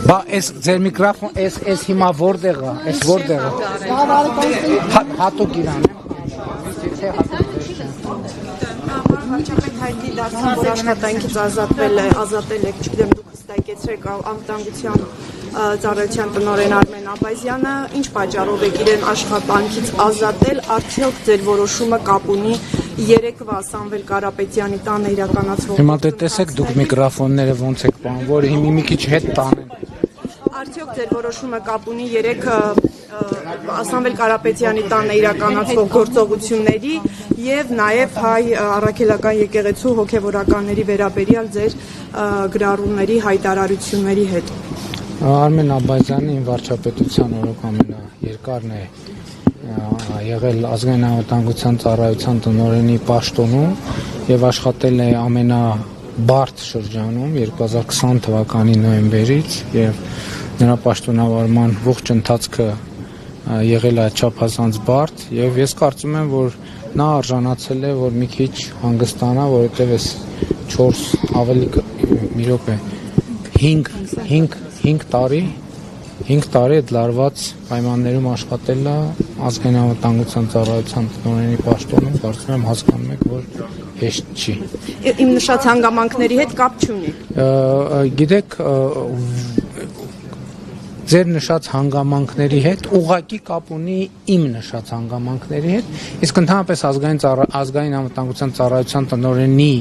Բա ձեր միկրոֆոն էս հիմա որտեղ է, էս որտեղ է։ Հատուկ իրան եմ։ Վարչապետ հայտնի դարձան, որ աշխատանքից ազատել եք, չգիտեմ դուք հստակեցրեք անվտանգության ծառայության տնօրեն Արմեն Աբազյանը, ինչ պատճառով եք իրեն աշխատանքից ազատել, արդյոք ձեր որոշումը կապ ունի երեկվա Սամվել Կարապետյանի տանը իրականացվող։ Հիմա դե տեսեք դուք միկրոֆոնները ոնց եք բան, որ հիմա մի քիչ հետ տանեն։ Արդյոք ձեր որոշումը կապ ունի երեք Սամվել Կարապետյանի տանը իրականացվող գործողությունների եւ նաեւ հայ առաքելական եկեղեցու հոգեվորականների վերաբերյալ ձեր գրառումների հայտարարությունների հետ։ Արմեն Աբազյանը իմ վարչապետության օրոք ամենաերկարն է եղել ազգային անվտանգության ծառայության տնօրենի պաշտոնում եւ աշխատել է ամենաբարդ շրջանում 2020 թվականի նոյեմբերից եւ նրա պաշտոնավարման ողջ ընթացքը եղել է չափազանց բարդ եւ ես կարծում եմ որ նա արժանացել է որ մի քիչ հանգստանա որովհետեւ այս 4 ավելի մի րոպե 5 տարի այդ լարված պայմաններում աշխատել է ազգային անվտանգության ծառայության տնօրենի պաշտոնում, կարծում եմ հասկանում եք, որ հեշտ չի։ Իմ նշած հանգամանքների հետ կապ չունի։ Գիտեք, ձեր նշած հանգամանքների հետ ուղղակի կապ ունի իմ նշած հանգամանքների հետ, իսկ ընդհանրապես ազգային անվտանգության ծառայության տնօրենի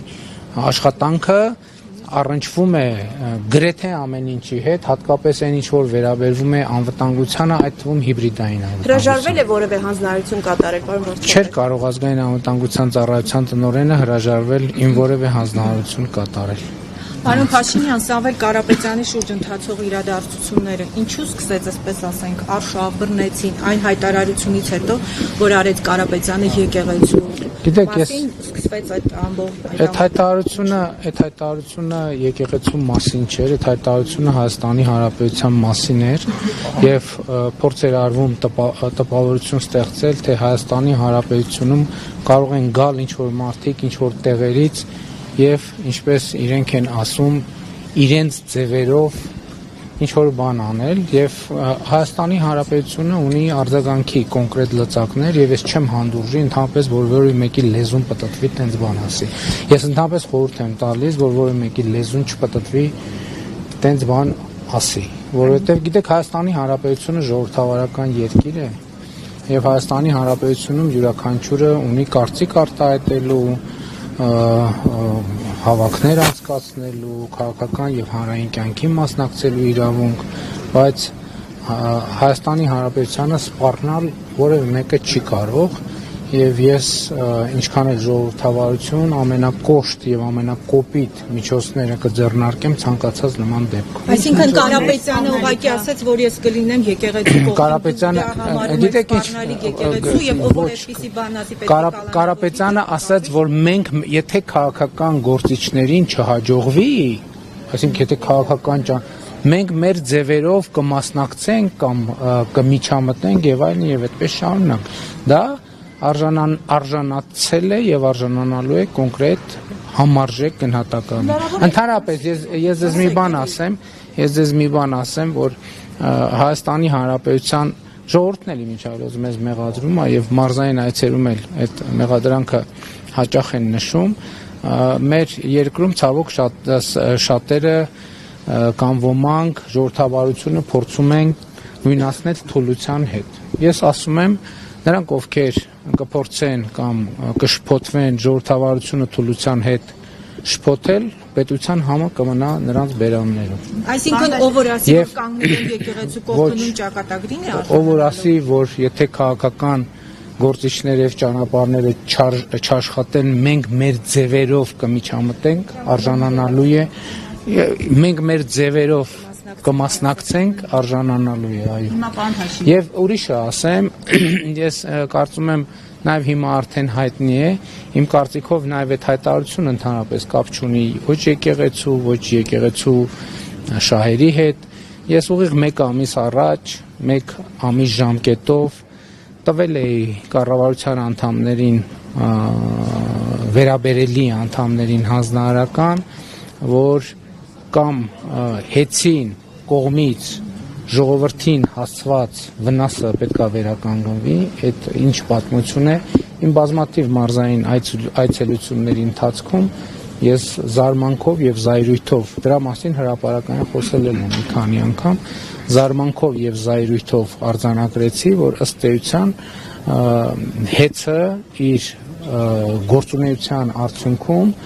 աշխատանքը առնչվում է գրեթե ամեն ինչի հետ, հատկապես այն ինչ որ վերաբերվում է անվտանգությանը, այդ թվում հիբրիդային անվտանգության։ Հրաժարվել է որևէ հանձնարարություն կատարել, պարոն վարչապետ։ Չէր կարող ազգային անվտանգության ծառայության տնօրենը հրաժարվել իմ որևէ հանձնարարություն կատարել։ Պարոն Փաշինյան, Սամվել Կարապետյանի շուրջ ընթացող իրադարձությունները ինչու սկսեց, այսպես ասենք, արշավ բռնեցին այն հայտարարությունից հետո, որ արեց Կարապետյանը եկեղեցու։ Գիտեք, ես սկսվեց այդ ամբողջ այդ հայտարարությունը եկեղեցու մասին չէր, այդ հայտարարությունը Հայաստանի Հանրապետության մասին էր եւ փորձ էր արվում տպավորություն ստեղծել, թե Հայաստանի Հանրապետությունում կարող են գալ ինչ որ մարդիկ, ինչ որ տեղերից եւ ինչպես իրենք են ասում իրենց ձևերով ինչ որ բան անել եւ Հայաստանի Հանրապետությունը ունի արձագանքի կոնկրետ լծակներ եւ ես չեմ հանդուրժի ընդհանրապես որ որևէ մեկի լեզուն պատտվի տենց բան ասի։ Ես ընդհանրապես խորհուրդ եմ տալիս որ որևէ մեկի լեզուն չպատտվի տենց բան ասի, որովհետեւ գիտեք Հայաստանի Հանրապետությունը ժողովրդավարական երկիր է եւ Հայաստանի Հանրապետությունում յուրաքանչյուրը ունի կարծիք արտահայտելու հավաքներ անցկացնելու, քաղաքական եւ հանրային կյանքի մասնակցելու իրավունք, բայց Հայաստանի Հանրապետությանը սպառնալ որևէ մեկը չի կարող եւ ես ինչքան էլ ժողովրդավարություն ամենակոշտ եւ ամենակոպիտ միջոցները կձեռնարկեմ ցանկացած նման դեպքում։ Այսինքն Կարապետյանը ուղղակի ասաց, որ ես կլինեմ եկեղեցու կողմից։ Կարապետյանը, գիտեք ինչ, եկեղեցու եւ ով որ այսպիսի բան ասի պետք է Կարապետյանը ասաց, որ մենք եթե քաղաքական գործիչներին չհաջողվի, այսինքն եթե քաղաքական մենք մեր ձևերով կմասնակցենք կամ կմիջամտնենք եւ այլն եւ այդպես շարունակ։ Դա արժանացել է եւ արժանանալու է կոնկրետ համարժեք գնահատական։ Ընդհանրապես ես ձեզ մի բան ասեմ, որ Հայաստանի Հանրապետության ժողովուրդն էլ իմիջիայլոց մեզ մեղադրում է եւ մարզային այցերում էլ այդ մեղադրանքը հաճախ են նշում։ Մեր երկրում ցավոք շատերը կամ ոմանք ժողովրդավարությունը փորձում են նույնացնել թուլության հետ։ Ես ասում եմ նրանք ովքեր կփորձեն կամ կշփոթվեն ժողովրդավարությունը թուլության հետ շփոթել, պետության համը կմնա նրանց բերաններում։ Այսինքն ով որ ասի որ կանգնել են եկեղեցու կողմնում ճակատագրին է ով որ ասի որ եթե քաղաքական գործիչներ եւ ճանապարհները չաշխատեն, մենք մեր ձևերով կմիջամտենք, արժանանալու է մենք մեր ձևերով կմասնակցենք, արժանանալու է, այո։ Եվ ուրիշը ասեմ, ես կարծում եմ նաև հիմա արդեն հայտնի է, իմ կարծիքով նաև այդ հայտարարությունը ընդհանրապես կապ չունի ոչ եկեղեցու, ոչ եկեղեցու շահերի հետ։ Ես ուղիղ 1 ամիս առաջ, 1 ամիս ժամկետով տվել էի կառավարության անդամներին վերաբերելի անդամներին հանձնարարական, որ կամ հեծին կողմից ժողովրդին հասցված վնասը պետք է վերականգնվի, այդ ինչ պատմություն է։ Իմ բազմաթիվ մարզային այցելությունների ընթացքում ես զարմանքով եւ զայրույթով դրա մասին հրապարակային խոսել եմ մի քանի անգամ, զարմանքով եւ զայրույթով արձանագրեցի, որ ըստ էության հեծը իր գործունեության արդյունքում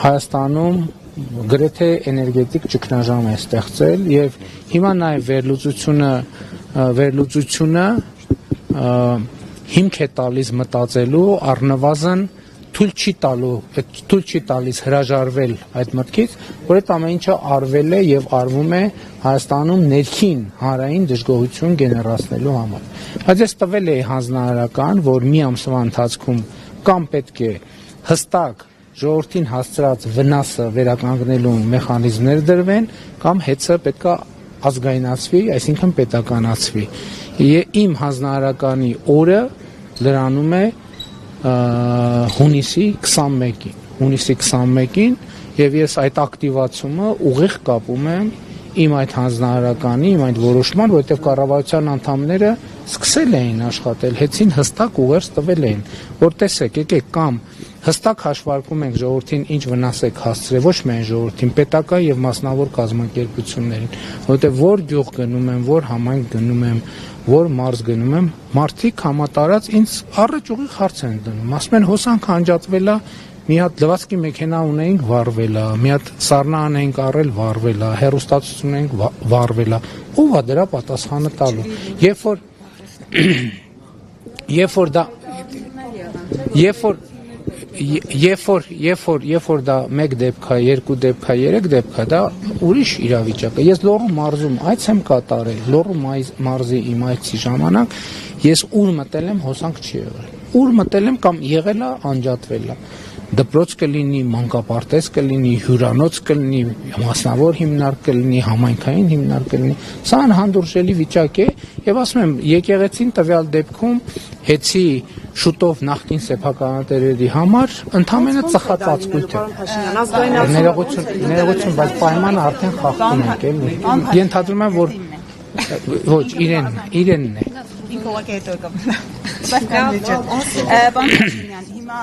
Հայաստանում գրեթե էներգետիկ ճգնաժամ է ստեղծել եւ հիմա նաեւ վերլուծությունը հիմք է տալիս մտածելու առնվազն թույլ չի տալիս հրաժարվել այդ մտքից, որ այդ ամեն ինչը արվել է եւ արվում է Հայաստանում ներքին հանրային դժգոհություն գեներացնելու համար։ Բայց ես տվել էի հանձնարարական, որ մի ամսվա ընթացքում կամ պետք է հստակ ժողովրդին հասցրած վնասը վերականգնելու մեխանիզմներ դրվեն, կամ հեծը պետք է ազգայնացվի, այսինքն պետականացվի։ Իմ հանձնարարականի օրը լրանում է հունիսի 21-ին եւ ես այդ ակտիվացումը ուղիղ կապում եմ իմ այդ հանձնարարականի, իմ այդ որոշման, որովհետեւ կառավարության անդամները սկսել էին աշխատել, հեծին հստակ ուղերձ տվել էին, որ տեսեք, եկեք կամ հստակ հաշվարկում ենք ժողովրդին ինչ վնաս եք հասցրել, ոչ միայն ժողովրդին, պետական եւ մասնավոր կազմակերպություններին, որովհետեւ որ գյուղ գնում եմ, որ համայնք գնում եմ, որ մարզ գնում եմ, մարդիկ համատարած ինձ առաջ ուղիղ հարց են դնում, ասում են հոսանքը անջատվել է, մի հատ լվացքի մեքենա ունեինք, վառվել է, մի հատ սառնան էինք առել, վառվել է, հեռուստացություն էինք, վառվել է, ով է դրա պատասխանը տալու։ Երբ որ դա մեկ դեպք է, երկու դեպք է, երեք դեպք է, դա ուրիշ իրավիճակ է։ Ես Լոռու մարզում այց եմ կատարել, Լոռու մարզի իմ այցի ժամանակ ես ուր մտել եմ, հոսանք չի եղել։ Ուր մտել եմ կամ եղել է, անջատվել է։ Դպրոց կլինի, մանկապարտեզ կլինի, հյուրանոց կլինի, մասնավոր հիմնարկ կլինի, համայնքային հիմնարկ կլինի։ Սա անհանդուրժելի վիճակ է եւ ասում եմ, եկեղեցին տվյալ դեպքում հեծի շուտով նախկին սեփականատերերի համար ընդամենը ծխած ածկույթ է։ Ներողություն, բայց պայմանը արդեն խախտում ենք, էլի։ Ենթադրում եմ, որ ոչ, իրենն է։ Ինքը ուղղակի հետո կամ։ Պարոն Փաշինյան, հիմա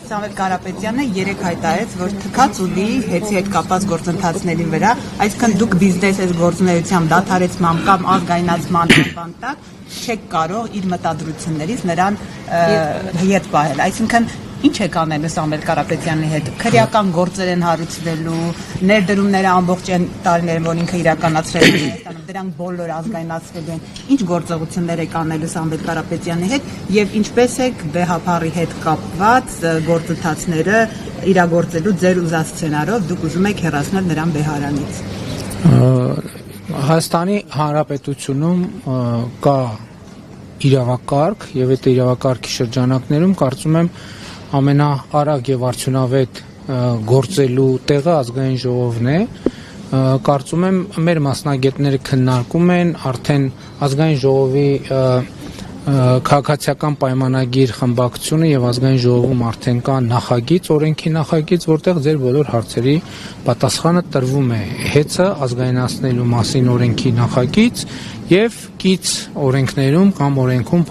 Սամվել Կարապետյանը երեք հայտարարեց, որ թքած ունի հեծի հետ կապված գործընթացների վրա, այսինքն դուք բիզնես այս գործունեությամբ դադարեցման կամ ազգայնացման անվան տակ չեք կարող իր մտադրություններից նրան հետ պահել, այսինքն ինչ եք անելու Սամվել Կարապետյանի հետ, քրեական գործեր են հարուցվելու, ներդրումները ամբողջ այն տարիներն, որ ինքը իրականացրել է Հայաստանում, դրանք բոլոր ազգայնացվելու են, ինչ գործողություններ եք անելու Սամվել Կարապետյանի հետ եւ ինչպես եք բեհափարի հետ կապված գործընթացները իրագործելու ձեր ուզած սցենարով դուք ուզում եք հեռացնել նրան բեհարանից։ Հայաստանի Հանրապետությունում կա իրավակարգ եւ այդ իրավակարգի շրջանակներում կարծում եմ ամենաարագ եւ արդյունավետ գործելու տեղը ազգային ժողովն է, կարծում եմ մեր մասնագետները քննարկում են արդեն ազգային ժողովի քաղաքացիական պայմանագիր խմբակցությունը եւ ազգային ժողովում արդեն կա նախագիծ, օրենքի նախագիծ, որտեղ ձեր բոլոր հարցերի պատասխանը տրվում է հեծը ազգայնացնելու մասին օրենքի նախագիծ եւ կից օրենքներում կամ օրենքում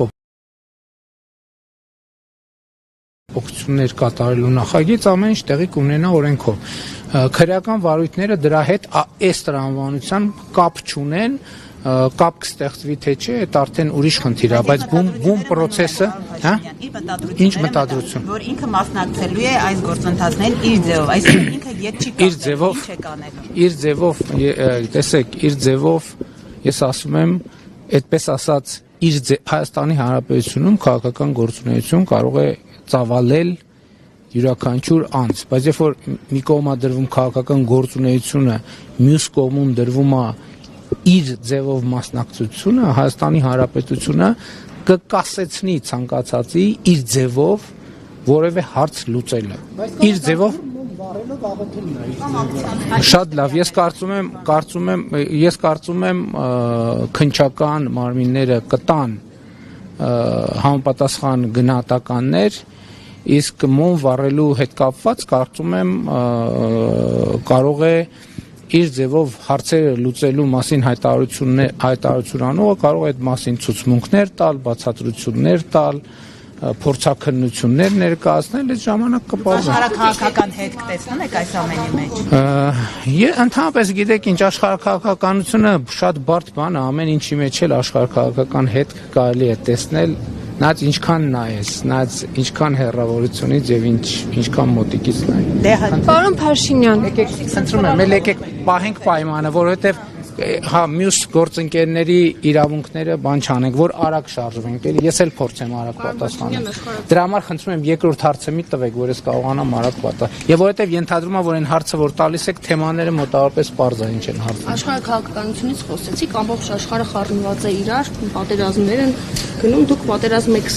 փոփոխություններ կատարելու նախագիծ ամեն ինչ տեղի կունենա օրենքով։ Քրեական վարույթները դրա հետ այս տրամաբանության կապ չունեն, կապ կստեղծվի թե չէ, այդ արդեն ուրիշ խնդիր է, բայց բում process-ը, հա? Ինչ մտադրություն, որ ինքը մասնակցելու է այս գործընթացներին իր ձևով, այսինքն ինքը յետ չի կապել, ինչ է կանելու։ Իր ձևով, տեսեք, իր ձևով ես ասում եմ, այդպես ասած, Հայաստանի Հանրապետությունում քաղաքական գործունեություն կարող է ծավալել յուրաքանչյուր անձ, բայց երբ որ մի կողմա դրվում քաղաքական գործունեությունը, մյուս կողմում դրվում է իր ձևով մասնակցությունը, Հայաստանի Հանրապետությունը կկասեցնի ցանկացածի իր ձևով որևէ հարց լուծելը։ Իր ձևով շատ լավ, ես կարծում եմ քննչական մարմինները կտան համապատասխան գնահատականներ իսկ մոմ վառելու հետ կապված կարծում եմ կարող է իր ձևով հարցերը լուծելու մասին հայտարարություն անողը կարող է այդ մասին ցուցմունքներ տալ, բացատրություններ տալ, փորձաքննություններ ներկայացնել, այդ ժամանակ կպարզվի։ Աշխարհաքաղաքական հետք տեսնում եք այս ամենի մեջ։ Ընդհանրապես գիտեք ինչ, աշխարհաքաղաքականությունը շատ բարդ բան է, ամեն ինչի մեջ էլ աշխարհաքաղաքական հետք կարելի է տեսնել, նայած ինչքան նայես, նայած ինչքան հեռավորությունից եւ ինչքան մոտիկից նայես։ Պարոն Փաշինյան, եկեք, խնդրում եմ, եկեք պահենք պայմանը, որովհետեւ մյուս գործընկերների իրավունքները բան չանենք, որ արագ շարժվենք, էլի ես էլ փորձեմ արագ պատասխանել։ Դրա համար խնդրում եմ երկրորդ հարցը մի տվեք, որ ես կարողանամ արագ պատասխանել։ Եվ որովհետև ենթադրում եմ, որ այն հարցը, որ տալիս եք, թեմաները մոտավորապես պարզ են, ինչ են հարցը։ աշխարհաքաղաքականությունից խոսեցիք, ամբողջ աշխարհը խառնված է իրար, պատերազմներ են գնում, դուք պատերազմ եք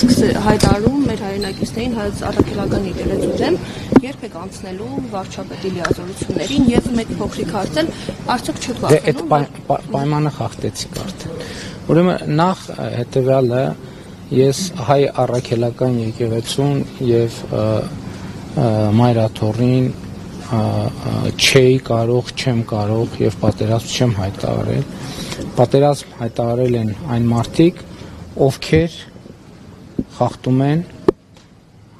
հայտարարում մեր հայրենակիցներին հայոց առաքելական եկեղեցու դեմ, երբ եք անցնելու վարչապետի լիազորություններին եւ մեկ փոքրիկ հարց էլ արդյոք չեք վախենում պայմանը խախտեցիք արդեն։ Ուրեմն նախ հետևյալը ես հայ առաքելական եկեղեցուն եւ մայրաթորին չեմ կարող եւ պատերազմ չեմ հայտարարել։ Պատերազմ հայտարարել են այն մարդիկ, ովքեր խախտում են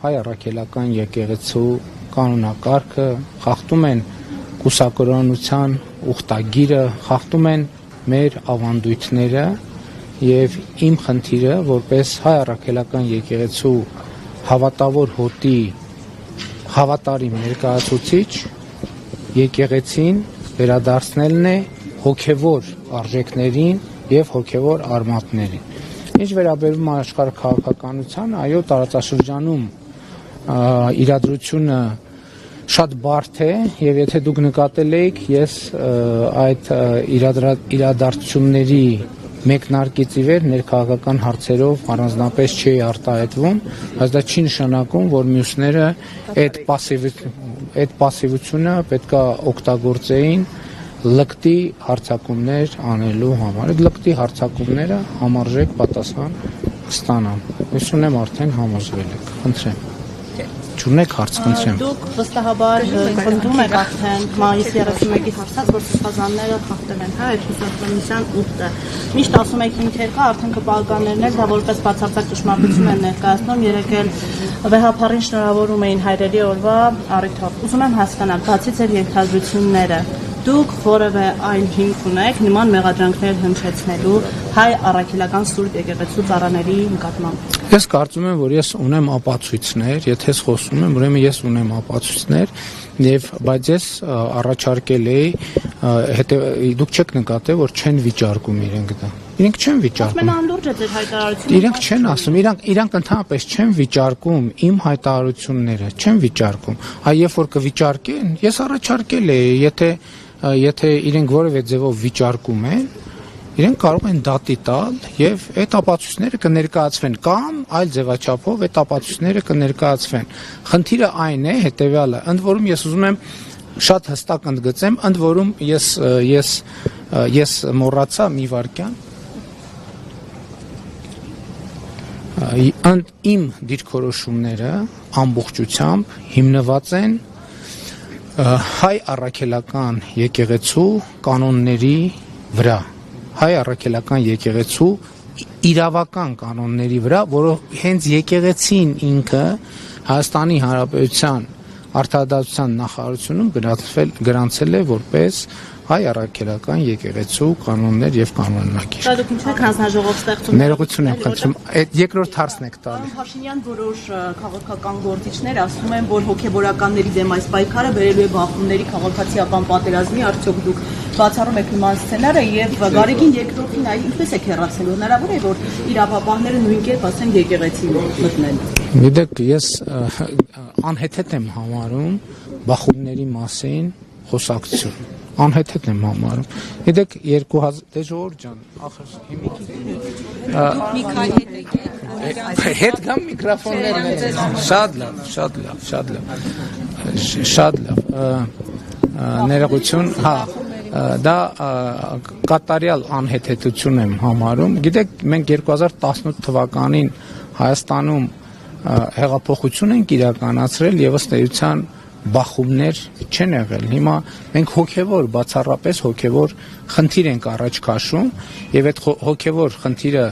հայ առաքելական եկեղեցու կանոնակարգը, խախտում են կուսակրոնության ուխտագիրը, խախտում են մեր ավանդույթները եւ իմ խնդիրը որպես հայ առաքելական եկեղեցու հավատավոր հոտի հավատարիմ ներկայացուցիչ եկեղեցին վերադարձնելն է հոգեվոր արժեքներին եւ հոգեվոր արմատներին։ Ինչ վերաբերում է աշխարհաքաղաքականությանը, այո, տարածաշրջանում իրադրությունը շատ բարդ է եւ եթե դուք նկատել եք, ես այդ իրադարձությունների մեկնարկից ի վեր ներքաղաքական հարցերով առանձնապես չի արտահայտվում, բայց դա չի նշանակում, որ մյուսները այդ պասիվությունը պետքա օգտագործեին լկտի հարցակումներ անելու համար։ Այդ լկտի հարցակումները համարժեք պատասխան կստանան։ Ես ունեմ արդեն համոզվել եք։ Խնդրեմ։ Չունեք հարց, խնդրեմ։ Դուք վստահաբար պնդում եք արդեն մայիսի 31-ից սկսած, որ սպազանները խախտել են, հա, այդ հուսահատության ուխտը։ Միշտ ասում եք ինքեր կա, արդեն կպահականներն էլ դա որպես բացարձակ ճշմարտություն են ներկայացնում, երեկ էլ վեհապարին շնորհավորում էին հայրերի օրվա առիթով։ Ուզում եմ հասկանալ, բացի ձեր ենթադրությունները, դուք որևէ այլ հիմք ունեք նման մեղադրանքներ հնչեցնելու հայ առաքելական սուրբ եկեղեցու ծառաների նկատմամբ։ Ես կարծում եմ, որ ես ունեմ ապացույցներ, եթե ես խոսում եմ, ուրեմն ես ունեմ ապացույցներ, բայց ես առաջարկել էի, դուք չեք նկատել, որ չեն վիճարկում իրենք դա։ Իրենք չեն վիճարկում։ Ամենալուրջ է ձեր հայտարարությունը։ Իրենք չեն ասում, իրանք ընդհանրապես չեն վիճարկում իմ հայտարարությունները, չեն վիճարկում։ Այ երբ որ կվիճարկեն, ես առաջարկել էի, եթե իրենք որևէ ձևով վիճարկում են, իրենք կարող են դատի տալ եւ այդ ապացույցները կներկայացվեն կամ այլ ձևաչափով այդ ապացույցները կներկայացվեն։ Խնդիրը այն է հետեւյալը, ընդ որում ես ուզում եմ շատ հստակ ընդգծեմ, ընդ որում ես մոռացա մի վարքյան իմ դիրքորոշումները ամբողջությամբ հիմնված են հայ առաքելական եկեղեցու կանոնների վրա, հայ առաքելական եկեղեցու իրավական կանոնների վրա, որով հենց եկեղեցին ինքը Հայաստանի Հանրապետության Արդարադատության նախարարությունում գրանցել է որպես հայ առաքելական եկեղեցու կանոններ եւ կանոնագիր։ Դա դուք ինչու եք հանձնաժողով ստեղծում։ Ներողություն եմ խնդրում, այդ երկրորդ հարցն եք տալի։ Փաշինյան որոշ քաղաքական գործիչներ ասում են, որ հոգեբորականների դեմ այս պայքարը բերելու է բախումների քաղաքացիական պատերազմի, արդյոք դուք բացառում եք նման սցենարը եւ Գարեգին երկրորդին այ ինչպես եք հեռացել, հնարավոր է որ իրավապահները նույն կերպ ասեն եկեղեցի մտնել։ Գիտեք, ես անհեթեթ եմ համարում բախումների մասին խոսակցություն։ Անհեթեթ եմ համարում։ Գիտեք 2000 դե Ժողովուրդ ջան, ախր հիմիկի հետ գամ միկրոֆոններն շատ լավ ներողություն, հա դա կատարյալ անհեթեթություն եմ համարում։ Գիտեք մենք 2018 թվականին Հայաստանում հեղափոխություն ենք իրականացրել եւ ըստ էության բախումներ չեն եղել։ Հիմա մենք հոգևոր, բացառապես հոգևոր խնդիր ենք առաջ քաշում եւ այդ հոգևոր խնդիրը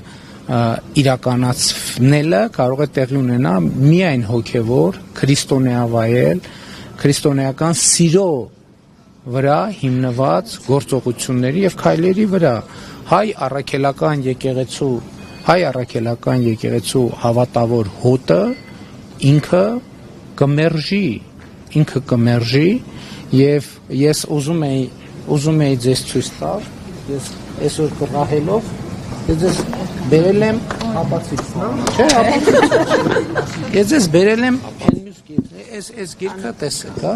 իրականացնելը կարող է տեղի ունենալ միայն հոգևոր, քրիստոնեավայել, քրիստոնեական սիրո վրա հիմնված գործողությունների եւ քայլերի վրա հայ առաքելական եկեղեցու հավատավոր հոտը ինքը կմերժի եւ ես ուզում եի ձեզ ցույց տալ, ես այսօր կռահելով ես բերել եմ ապացույցը, չէ, ես ձեզ բերել եմ այս գիրքը տեսեք, հա,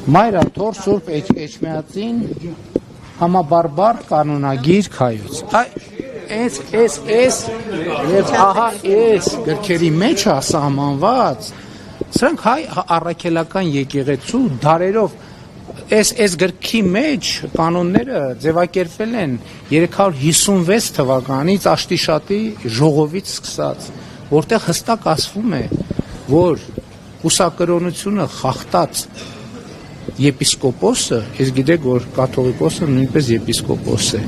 Մայրա Թոր Սուրբ Էջմիածին համաբարբար կանոնագիր քայլից։ Այս եւ ահա այս գրքերի մեջ է սահմանված, սրանք հայ առաքելական եկեղեցու դարերով այս գրքի մեջ կանոնները ձևակերպվել են 356 թվականից Աշտիշատի ժողովից սկսած, որտեղ հստակ ասվում է, որ ուսակրոնությունը խախտած եպիսկոպոսը, ես գիտեք, որ կաթողիկոսը նույնպես եպիսկոպոս է,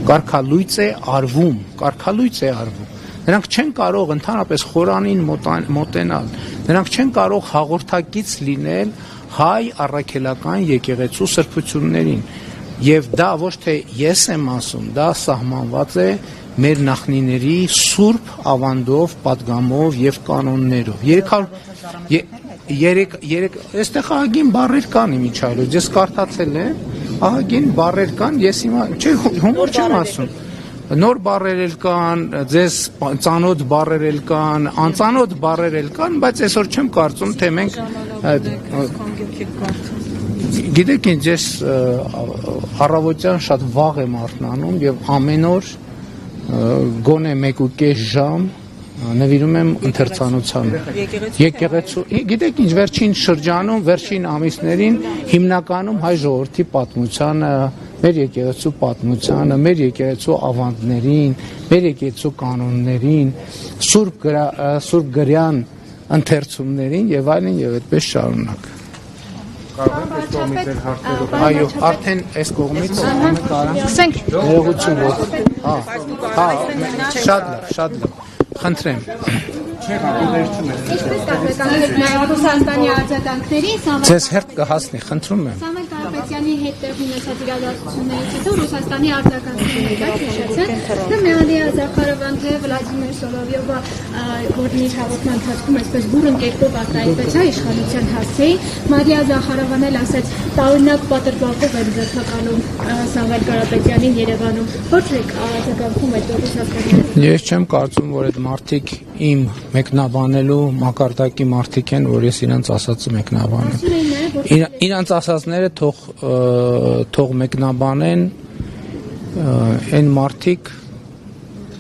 կարգալույծ է արվում, նրանք չեն կարող ընդհանրապես խորանին մոտենալ, նրանք չեն կարող հաղորդակից լինել հայ առաքելական եկեղեցու սրբություններին, եւ դա ոչ թե ես եմ ասում, դա սահմանված է մեր նախնիների սուրբ ավանդով, պատգամով եւ կանոններով։ Այստեղ ահագին բառեր կան իմիջայլոց, ես կարդացել եմ, ահագին բառեր կան, ես հիմա հումոր չեմ ասում, նոր բառեր էլ կան, ձեզ ծանոթ բառեր էլ կան, անծանոթ բառեր էլ կան, բայց այսօր չեմ կարծում, թե մենք գիտեք ինչ, ես առավոտյան շատ վաղ եմ արթնանում եւ ամեն օր գոնե 1.5 ժամ նվիրում եմ ընթերցանությանը։ Եկեղեցու, գիտեք ինչ, վերջին շրջանում, վերջին ամիսներին հիմնականում հայ ժողովրդի պատմությանը, մեր եկեղեցու պատմությանը, մեր եկեղեցու ավանդներին, մեր եկեղեցու կանոններին, սուրբ գրյան ընթերցումներին եւ այլն եւ այդպես շարունակ։ Կարող եք այս կողմից էլ հարցերով։ Այո, արդեն այս կողմից սկսենք։ Ներողություն որ։ Շատ լավ։ Խնդրեմ։ Ինչպես կապետանեք նաև Ռուսաստանի արձագանքներին, Ձեզ հերթ կհասնի, խնդրում եմ։ Սամվել Կարապետյանի հետ տեղի ունեցած իրադարձություններից հետո Ռուսաստանի արձագանքները հիշեցան, թե Մելանիա Զախարովան, թե Վլադիմիր Սոլովյովը, որն իր հաղորդման ընթացքում այսպես բուրըն կերպով արտահայտվեց իշխանության հասցեին, Մարիա Զախարովան էլ ասաց, տարօրինակ պատրվակով էր ձգտականում Սամվել Կարապետյանին Երևանում։ Ոչ եք արձագանքում այդ Ռուսաստանի։ Ես չեմ կարծում, որ այդ մարդիկ իմ մեկնաբանելու մակարդակի մարդիկ են, որ ես իրանց ասածը մեկնաբանեմ։ Իրանց ասածները թող մեկնաբանեն այն մարդիկ,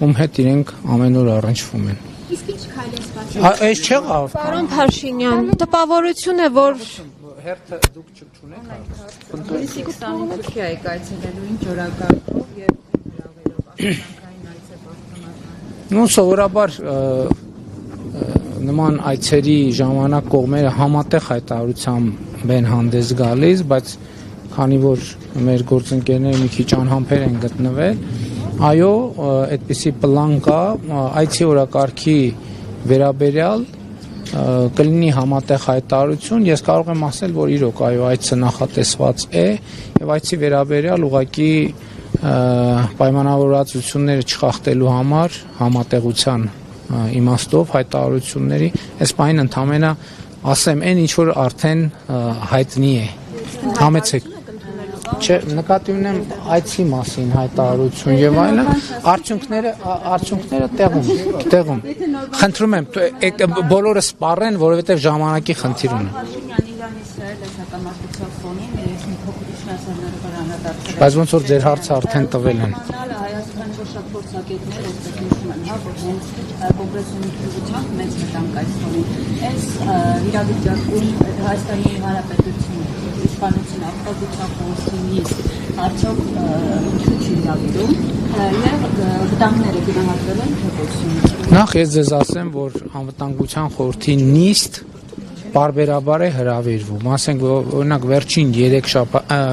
ում հետ իրենք ամեն օր առնչվում են։ Իսկ ինչ քայլ է սպասում։ Այս չեղավ։ Պարոն Փաշինյան, տպավորություն է, որ Հերթը դուք չունեք։ Հունիսի 20-ին Թուրքիա եք այցելելու ինչ օրակարգով եւ հրավերով Ну, սովորաբար նման այցերի ժամանակ կողմերը համատեղ հայտարարությամբ են հանդես գալիս, բայց քանի որ մեր գործընկերները մի քիչ անհամբեր են գտնվել, այո, այդպիսի պլան կա, այցի օրակարգի վերաբերյալ կլինի համատեղ հայտարարություն, ես կարող եմ ասել, որ իրոք այո, այցը նախատեսված է եւ այցի վերաբերյալ ուղղակի պայմանավորվածությունները չխախտելու համար համատեղության իմաստով հայտարարությունների այս բանին ընդհանրապես ասեմ այն ինչ որ արդեն հայտնի է համեցեք չէ նկատի ունեմ այցի մասին հայտարարություն եւ այլն արդյունքները տեղում խնդրում եմ բոլորը սպառեն որովհետեւ ժամանակի խնդիր ունեն Բայց ոնց որ ձեր հարցը արդեն տվել են։ Հայաստանի որ շատ փորձագետներ այստեղ նշում են, որ հենց կոնգրեսի միջոցով մեծ մտանք այս ֆոնին։ Այս իրավիճակում Հայաստանի Հանրապետությունը իշխանությունը ապահովության փոխությունից արդյոք ինչու չի լավիրում եւ վտանգները գնահատվել են թե։ Նախ ես ձեզ ասեմ, որ անվտանգության խորհրդի նիստ բարբերաբար է հրավիրվում, ասենք օրինակ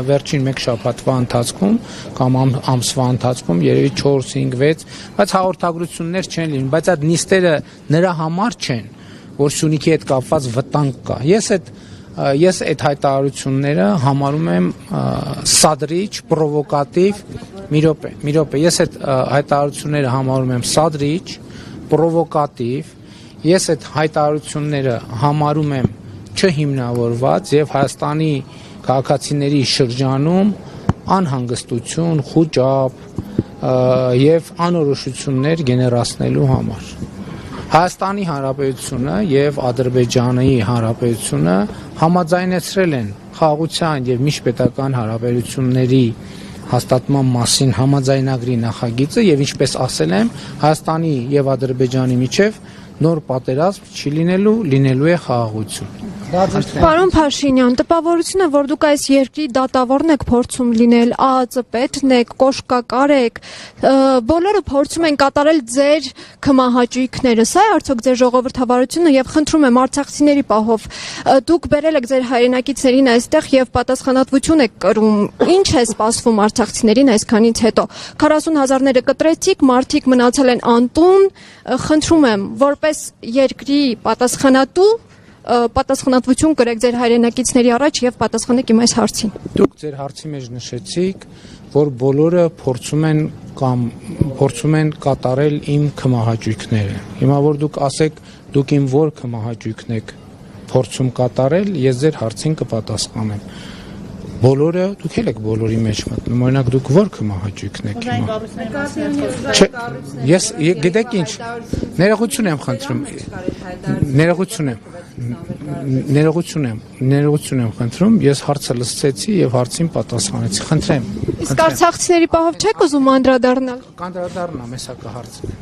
վերջին մեկ շաբաթվա ընթացքում կամ ամսվա ընթացքում երևի 4-5-6, բայց հաղորդագրություններ չեն լինում, բայց այդ նիստերը նրա համար չեն, որ Սյունիքի հետ կապված վտանգ կա։ Ես այդ հայտարարությունները համարում եմ սադրիչ, պրովոկատիվ, մի րոպե, ես այդ հայտարարությունները համարում եմ սադրիչ, պրովոկատիվ, ես այդ հայտարարությունները համարում եմ չհիմնավորված եւ Հայաստանի քաղաքացիների շրջանում անհանգստություն, խուճապ եւ անորոշություններ գեներացնելու համար։ Հայաստանի Հանրապետությունը եւ Ադրբեջանի Հանրապետությունը համաձայնեցրել են խաղաղության եւ միջպետական հարաբերությունների հաստատման մասին համաձայնագրի նախագիծը եւ ինչպես ասել եմ, Հայաստանի եւ Ադրբեջանի միջև նոր պատերազմ չի լինելու է խաղաղություն։ Պարոն Փաշինյան, տպավորություն է, որ դուք այս երկրի դատավորն եք փորձում լինել, ԱԱԾ պետն եք, կոշկակար եք, բոլորը փորձում են կատարել ձեր քմահաճույքները, սա է արդյոք ձեր ժողովրդավարությունը եւ խնդրում եմ արցախցիների պահով, դուք բերել եք ձեր հայրենակիցներին այստեղ եւ պատասխանատվություն եք կրում, ինչ է սպասվում արցախցիներին այսքանից հետո, 40,000-ները կտրեցիք, մարդիկ մնացել են անտուն, խնդրում եմ, որպես երկրի պատասխանատվություն կրեք ձեր հայրենակիցների առաջ եւ պատասխանեք իմ այս հարցին։ Դուք ձեր հարցի մեջ նշեցիք, որ բոլորը փորձում են կատարել իմ քմահաճույքները։ Հիմա որ դուք ասեք, դուք իմ որ քմահաճույքն եք փորձում կատարել, ես ձեր հարցին կպատասխանեմ։ Բոլորը, դուք եք բոլորի մեջ մտնում, օրինակ դուք որ քմահաճույքն եք հիմա։ Ես գիտեք ինչ, ներողություն եմ խնդրում, ներողություն եմ խնդրում, ես հարցը լսեցի եւ հարցին պատասխանեցի, խնդրեմ։ Իսկ արցախցիների պահով չեք ուզում անդրադառնալ։ Կանդրադառնամ, հեսա կհարցնեմ։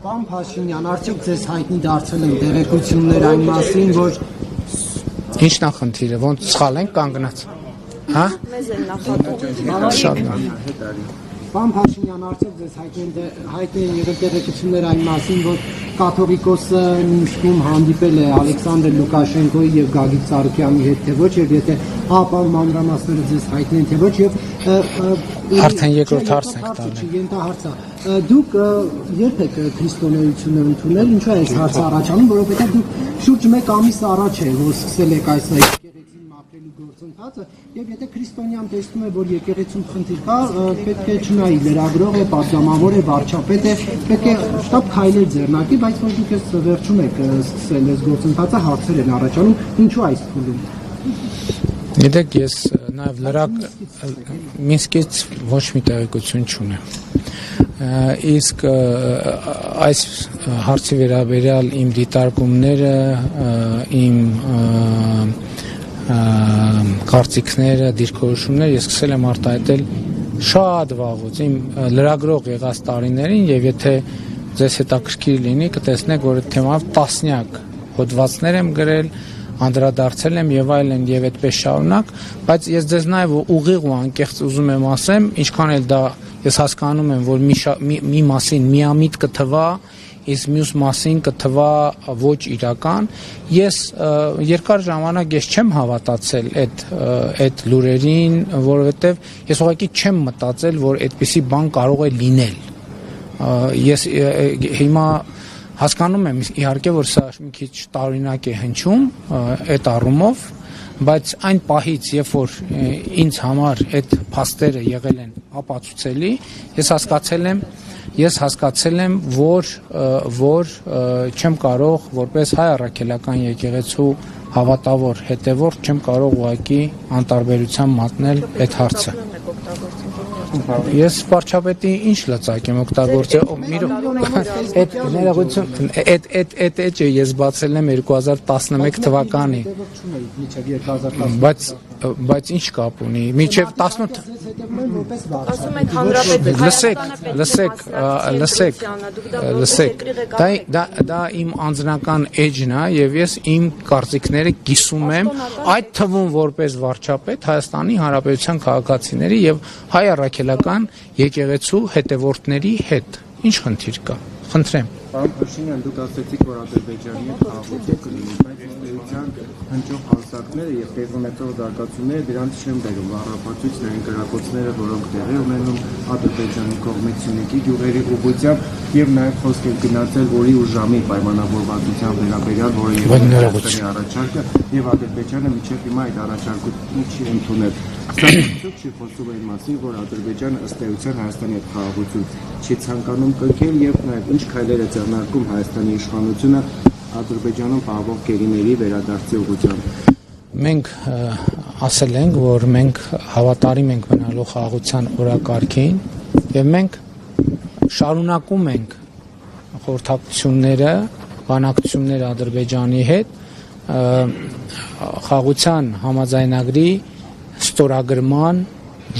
Պարոն Փաշինյան, արդյոք ձեզ հայտնի դարձել են տեղեկություններ այն մասին, որ Ինչն է խնդիրը, ոնց սխալ են կանգնած։ Հա? Մեզ են նախատում։ Շատ լավ։ Պարոն Փաշինյան, արդյոք ձեզ հայտնի են եղել տեղեկություններ այն մասին, որ կաթողիկոսը Մինսկում հանդիպել է Ալեքսանդր Լուկաշենկոյի եւ Գագիկ Ծառուկյանի հետ, թե ոչ, եւ եթե պարոն մանրամասները ձեզ հայտնի են, թե ոչ, եւ Արդեն երկրորդ հարցն եք տալու։ Ենթահարցա։ Դուք երբ եք քրիստոնեությունը ընդունել, ինչու է այս հարցը առաջանում, որովհետեւ դուք շուրջ 1 ամիս առաջ է, որ սկսել եք այս եկեղեցին մաքրելու գործընթացը, եւ եթե քրիստոնյան տեսնում է, որ եկեղեցում խնդիր կա, պետք է չնայի լրագրող է, պատգամավոր է, վարչապետ է, պետք է շտապ քայլեր ձեռնարկի, բայց որ դուք այս վերջում եք սկսել այս գործընթացը, հարցեր են առաջանում, ինչու այս փուլում։ Գիտեք, ես նաև Մինսկից ոչ մի տեղեկություն չունեմ։ Իսկ այս հարցի վերաբերյալ իմ դիտարկումները, իմ կարծիքները, դիրքորոշումները ես սկսել եմ արտահայտել շատ վաղուց իմ լրագրող եղած տարիներին եւ եթե ձեզ հետաքրքիր լինի կտեսնեք, որ այդ թեմայով տասնյակ հոդվածներ եմ գրել, անդրադարձել եմ եւ այլն եւ այդպես շարունակ, բայց ես ձեզ նաեւ ուղիղ ու անկեղծ ուզում եմ ասեմ, ինչքան էլ դա ես հասկանում եմ, որ մի մասին միամիտ կթվա, իսկ մյուս մասին կթվա ոչ իրական, ես երկար ժամանակ ես չեմ հավատացել այդ լուրերին, որովհետեւ ես ուղղակի չեմ մտածել, որ այդպիսի բան կարող է լինել։ Ես հիմա հասկանում եմ իհարկե, որ սա մի քիչ տարօրինակ է հնչում այդ առումով, բայց այն պահից, երբ որ ինձ համար այդ փաստերը եղել են ապացուցելի, ես հասկացել եմ, որ չեմ կարող որպես հայ առաքելական եկեղեցու հավատավոր հետևորդ չեմ կարող ուղղակի անտարբերության մատնել այդ հարցը։ Ես վարչապետի ինչ լծակ եմ օգտագործել, այդ ներողություն, այդ էջը ես բացել եմ 2011 թվականին, բայց ինչ կապ ունի, մինչև 18 Ասում եք հանրապետության լսեք, դա իմ անձնական էջն է եւ ես իմ կարծիքները կիսում եմ, այդ թվում որպես վարչապետ Հայաստանի Հանրապետության քաղաքացիների եւ հայ առաքելական առաքելական եկեղեցու հետևորդների հետ։ Ինչ խնդիր կա։ Խնդրեմ։ Պարոն Փաշինյան, դուք ասացիք, որ Ադրբեջանի հետ խաղաղություն կլինի, բայց ըստ հնչող հաստակները եւ տեղի ունեցող զարգացումները դրանց չեն բերում։ Առապացույցն այն կրակոցները, որոնք տեղի ունենում Ադրբեջանի կողմից Սյունիքի գյուղերի ուղղությամբ եւ նաեւ խոսք է գնացել օրի ու ժամի պայմանավորվածության վերաբերյալ, որը Հայաստանի առաջարկը եւ Ադրբեջանը միջև հիմա այդ առաջարկությունը չի ընդունել։ Սա չի խոսում այն մասին, որ Ադրբեջանը ըստ էության Հայաստանի հետ խաղաղություն չի ցանկանում կնքել եւ նաեւ ինչ քայլեր է ձեռնարկում Հայաստանի իշխանությունը Ադրբեջանում պահվող գերիների վերադարձի ուղղությամբ։ Մենք ասել ենք, որ մենք հավատարիմ ենք մնալու խաղաղության օրակարգին եւ մենք շարունակում ենք խորհրդակցությունները, բանակցությունները Ադրբեջանի հետ խաղաղության համաձայնագրի ստորագրման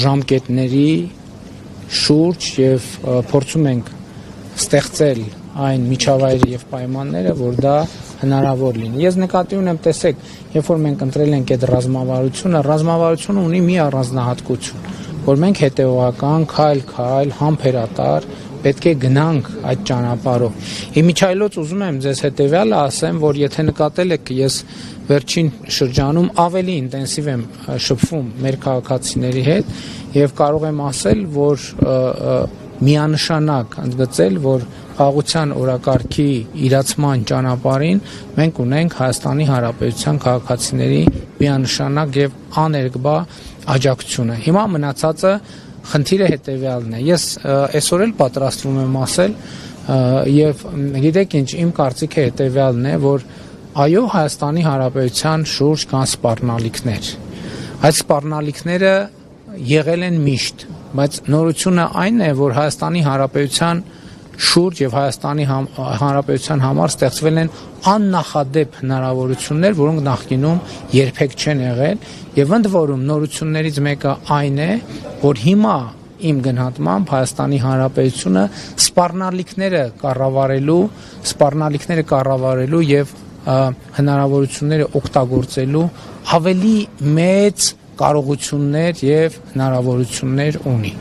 ժամկետների շուրջ եւ փորձում ենք ստեղծել այն միջավայրը եւ պայմանները, որ դա հնարավոր լինի։ Ես նկատի ունեմ, տեսեք, երբ որ մենք ընտրել ենք այդ ռազմավարությունը ունի մի առանձնահատկություն, որ մենք հետեւողական, քայլ-քայլ, համբերատար պետք է գնանք այդ ճանապարհով։ Իմիջայլոց ուզում եմ ձեզ հետեւյալը ասեմ, որ եթե նկատել եք, ես վերջին շրջանում ավելի ինտենսիվ եմ շփվում մեր քաղաքացիների հետ եւ կարող եմ ասել, որ միանշանակ ընդգծել, որ խաղաղության օրակարգի իրացման ճանապարհին մենք ունենք Հայաստանի Հանրապետության քաղաքացիների միանշանակ եւ աներկբա աջակցությունը։ Հիմա մնացածը խնդիրը հետեւյալն է։ Ես այսօր էլ պատրաստվում եմ ասել եւ գիտեք ինչ, իմ կարծիքը հետեւյալն է, որ այո, Հայաստանի Հանրապետության շուրջ կան սպառնալիքներ։ Այդ սպառնալիքները եղել են միշտ, բայց նորությունը այն է, որ Հայաստանի Հանրապետության շուրջ եւ Հայաստանի Հանրապետության համար ստեղծվել են աննախադեպ հնարավորություններ, որոնք նախկինում երբեք չեն եղել, եւ ընդ որում նորություններից մեկը այն է, որ հիմա իմ գնահատմամբ Հայաստանի Հանրապետությունը սպառնալիքները կառավարելու եւ հնարավորությունները օգտագործելու ավելի մեծ կարողություններ եւ հնարավորություններ ունի։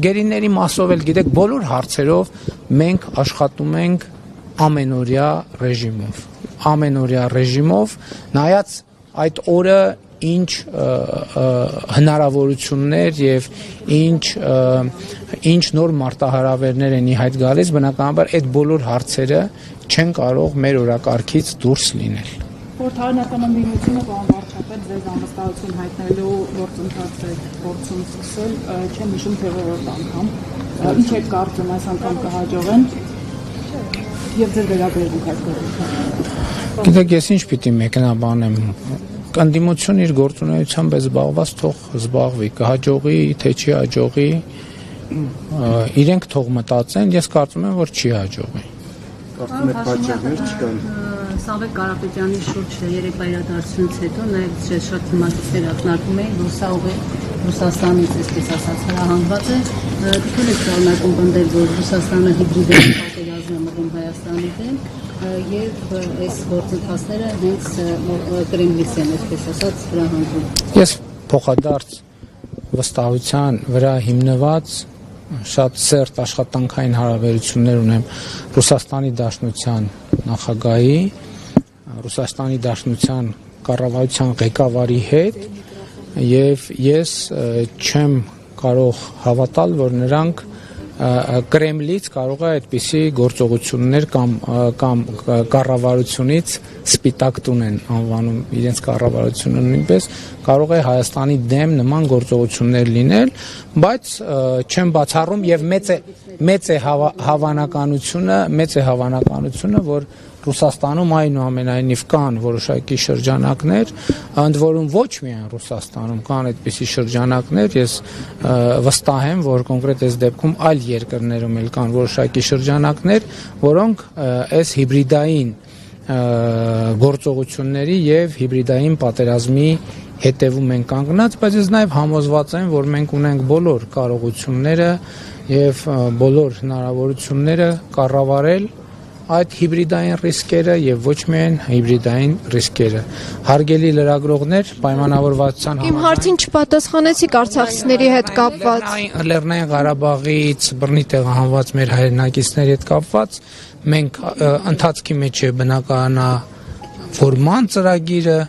Գերիների մասով էլ գիտեք, բոլոր հարցերով մենք աշխատում ենք ամենօրյա ռեժիմով, նայած այդ օրը ինչ հնարավորություններ եւ ինչ նոր մարտահրավերներ են ի հայտ գալիս, բնականաբար այդ բոլոր հարցերը չեն կարող մեր օրակարգից դուրս լինել։ Խորհրդարանական ընդդիմությունը պարոն վարչապետ ձեզ անվստահություն հայտնելու գործընթացը փորձում սկսել, չեմ հիշում թե որորդ անգամ։ Ինչ եք կարծում, այս անգամ կհաջողեն եւ ձեր վերաբերվում այդ գործընթացին։ Գիտեք, ես ինչ պիտի մեկնաբանեմ։ Ընդդիմությունը իր գործունեությամբ է զբաղված, թող զբաղվի, կհաջողի, թե չի հաջողի, իրենք թող մտածեն, ես կարծում եմ, որ չի հաջողի։ Կարծում եք պատճառներ չկան։ Սավետ Կարապետյանի շուրջ երեկվա իրադարձությունից հետո նաև շատ թեմատիկներ ակնարկում էին, որ սա Ռուսաստանից, այսպես ասած, հրահանգված է։ Դուք եք շարունակում պնդել, որ Ռուսաստանը հիբրիդային պատերազմ է մղում Հայաստանի դեմ եւ այս գործընթացները հենց Կրեմլից են, այսպես ասած, հրահանգում։ Ես փոխադարձ վստահության վրա հիմնված շատ սերտ աշխատանքային հարաբերություններ ունեմ Ռուսաստանի Դաշնության նախագահի, Ռուսաստանի Դաշնության կառավարության ղեկավարի հետ եւ ես չեմ կարող հավատալ, որ նրանք Կրեմլից կարող է այդպիսի գործողություններ կամ կառավարությունից սպիտակ տուն են անվանում իրենց կառավարությունը նույնպես կարող է Հայաստանի դեմ նման գործողություններ լինել, բայց չեմ բացառում եւ մեծ է հավանականությունը, որ Ռուսաստանում այնուամենայնիվ կան որոշակի շրջանակներ, ընդ որում ոչ միայն Ռուսաստանում կան այդպիսի շրջանակներ, ես վստահ եմ, որ կոնկրետ այս դեպքում այլ երկրներում էլ կան որոշակի շրջանակներ, որոնք այս հիբրիդային գործողությունների եւ հիբրիդային պատերազմի հետևում են կանգնած, բայց ես նաեւ համոզված եմ, որ մենք ունենք բոլոր կարողությունները եւ բոլոր հնարավորությունները կառավարել այդ հիբրիդային ռիսկերը եւ ոչ միայն հիբրիդային ռիսկերը։ Հարգելի լրագրողներ, պայմանավորվածության Իմ հարցին չպատասխանեցիք արցախցիների հետ կապված։ Լեռնային Ղարաբաղից բռնի տեղահանված մեր հայրենակիցների հետ կապված մենք ընթացքի մեջ է բնակարանավորման ծրագիրը,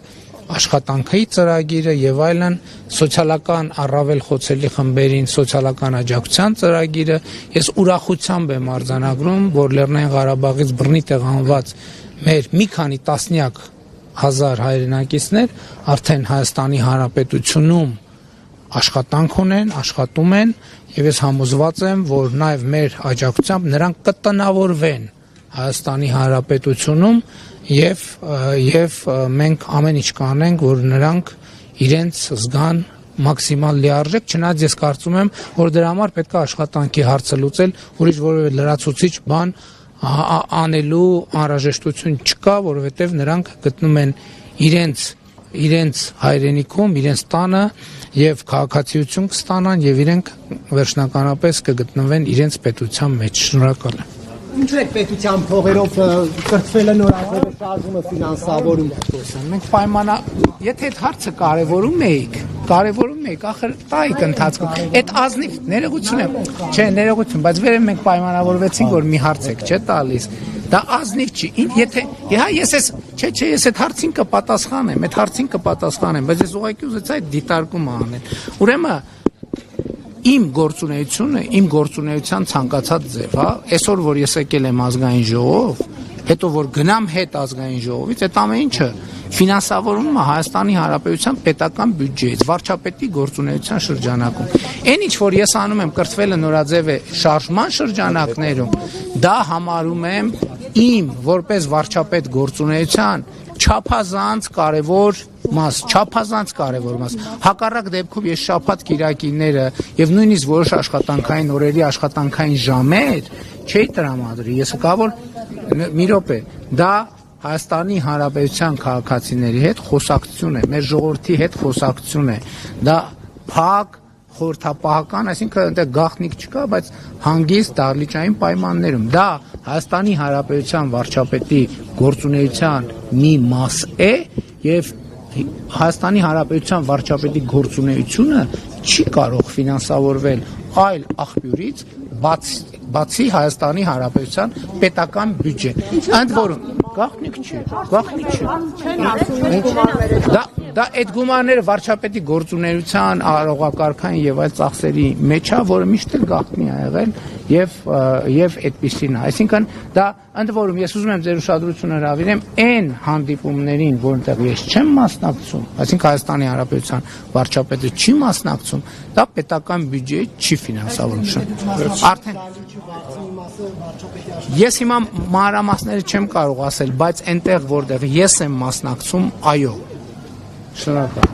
աշխատանքի ծրագիրը եւ այլն, սոցիալական առավել խոցելի խմբերին սոցիալական աջակցության ծրագիրը։ Ես ուրախությամբ եմ արձանագրում, որ Լեռնային Ղարաբաղից բռնի տեղահանված մեր մի քանի տասնյակ հազար հայրենակիցներ արդեն Հայաստանի Հանրապետությունում աշխատանք ունեն, աշխատում են եւ ես համոզված եմ, որ նաեւ մեր աջակցությամբ նրանք կտնավորվեն Հայաստանի Հանրապետությունում եւ մենք ամեն ինչ կանենք, որ նրանք իրենց զգան մաքսիմալ լիարժեք, չնայած ես կարծում եմ, որ դրա համար պետք է աշխատանքի հարցը լուծել, ուրիշ որևէ լրացուցիչ բան անելու անհրաժեշտություն չկա, որովհետեւ նրանք գտնում են իրենց հայրենիքում, իրենց տանը եւ քաղաքացիություն կստանան եւ իրենք վերջնականապես կգտնվեն իրենց պետության մեջ։ Շնորհակալ եմ։ Ինչու է պետության փողերով կրթվելը նորաձևը շարժումը ֆինանսավորում։ Մենք եթե այդ հարցը կարևորում էիք, ախր տայիք ընթացքում։ Այդ ազնիվ ներողություն եմ, չէ, ներողություն, բայց վերև մենք պայմանավորվեցինք, որ մի հարց եք, չէ՞ տալիս։ Դա ազնիվ չի։ Եթե ես այդ հարցին կպատասխանեմ, բայց ես ուղղակի ուզեցի այդ դիտարկումը անել։ Ուրեմն իմ գործունեության ցանկացած ձև, հա, այսօր որ ես եկել եմ ազգային ժողով, հետո որ գնամ հետ ազգային ժողովից, այդ ամեն ինչը ֆինանսավորվում է Հայաստանի Հանրապետության պետական բյուջեից, վարչապետի գործունեության շրջանակում։ Այն ինչ որ ես անում եմ կրթվելը նորաձևե շարժման շրջանակներում, դա համարում եմ իմ որպես վարչապետ գործունեության չափազանց կարևոր մաս։ Հակառակ դեպքում ես շաբաթ կիրակիները եւ նույնիսկ որոշ աշխատանքային օրերի աշխատանքային ժամեր չէի տրամադրի։ Ես կա որ մի րոպե, դա Հայաստանի Հանրապետության քաղաքացիների հետ խոսակցություն է, մեր ժողովրդի հետ խոսակցություն է։ Դա փակ խորհրդապահական, այսինքն այնտեղ գաղտնիք չկա, բայց հանգիստ դահլիճային պայմաններում։ Դա Հայաստանի Հանրապետության վարչապետի գործունեության մի մաս է եւ Հայաստանի Հանրապետության վարչապետի գործունեությունը չի կարող ֆինանսավորվել այլ աղբյուրից, բացի Հայաստանի Հանրապետության պետական բյուջեն։ Ընդ որում գաղտնիք չի։ Դա այդ գումարները վարչապետի գործունեության առողակարգային եւ այլ ծախսերի մեջ է, որը միշտ էլ գաղտնի է եղել եւ այդպեսին է։ Այսինքն դա ընդ որում ես ուզում եմ ձեր ուշադրությունը հրավիրեմ այն հանդիպումներին, որոնտեղ ես չեմ մասնակցում, այսինքն Հայաստանի Հանրապետության վարչապետը չի մասնակցում, դա պետական բյուջեի չի ֆինանսավորվում։ Արդեն ես հիմա մանրամասները չեմ կարող ասել, բայց այնտեղ որտեղ ես եմ մասնակցում, այո։ Շնորհակալ։